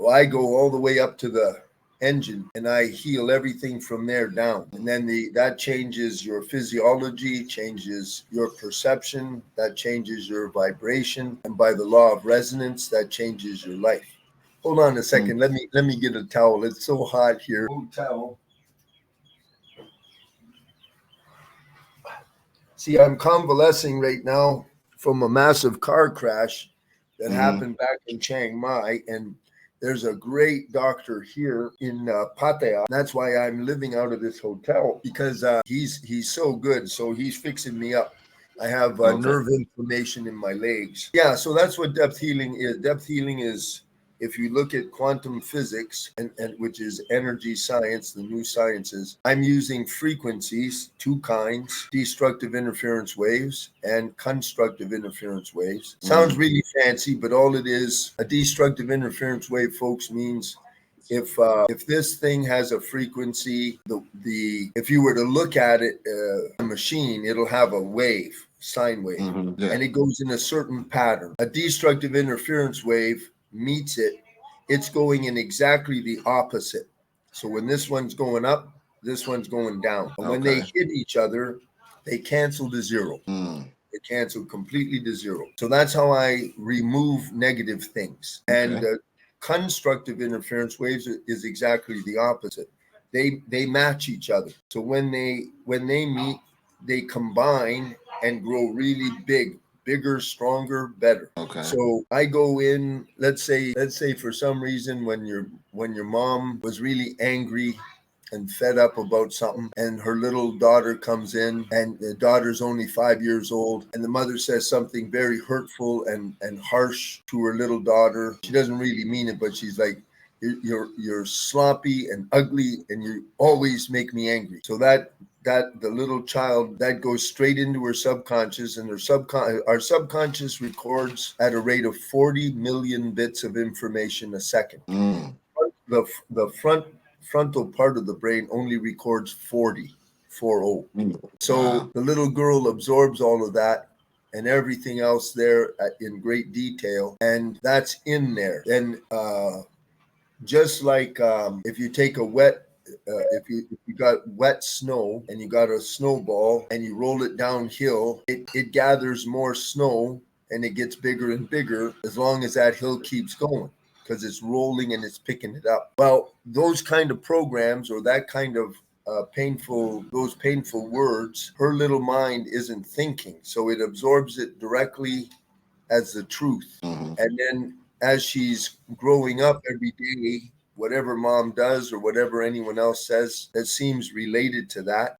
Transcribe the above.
I go all the way up to the engine and I heal everything from there down. And then that changes your physiology, changes your perception, that changes your vibration. And by the law of resonance, that changes your life. Hold on a second. Let me get a towel. It's so hot here. Towel. See, I'm convalescing right now from a massive car crash that happened back in Chiang Mai, and there's a great doctor here in Pattaya. That's why I'm living out of this hotel, because he's so good. So he's fixing me up. I have nerve inflammation in my legs. Yeah, so that's what depth healing is. Depth healing is, if you look at quantum physics, and which is energy science, the new sciences, I'm using frequencies, two kinds, destructive interference waves and constructive interference waves. Sounds really fancy, but all it is, a destructive interference wave, folks, means if this thing has a frequency, if you were to look at it, a machine, it'll have a wave, sine wave, and it goes in a certain pattern. A destructive interference wave meets it, it's going in exactly the opposite. So when this one's going up, this one's going down. And when they hit each other, they cancel to zero. They cancel completely to zero. So that's how I remove negative things. And constructive interference waves is exactly the opposite. They match each other. So when they meet, they combine and grow really bigger, stronger, better. So I go in, let's say for some reason when your mom was really angry and fed up about something, and her little daughter comes in, and the daughter's only 5 years old, and the mother says something very hurtful and harsh to her little daughter. She doesn't really mean it, but she's like, you're sloppy and ugly, and you always make me angry. So that the little child, that goes straight into her subconscious, and our subconscious records at a rate of 40 million bits of information a second. The frontal part of the brain only records 40. So the little girl absorbs all of that and everything else there in great detail, and that's in there. Then just like if you take a if you got wet snow and you got a snowball and you roll it downhill, it gathers more snow and it gets bigger and bigger as long as that hill keeps going, because it's rolling and it's picking it up. Well, those kind of programs, or that kind of those painful words, her little mind isn't thinking, so it absorbs it directly as the truth. And then as she's growing up every day, whatever mom does or whatever anyone else says that seems related to that,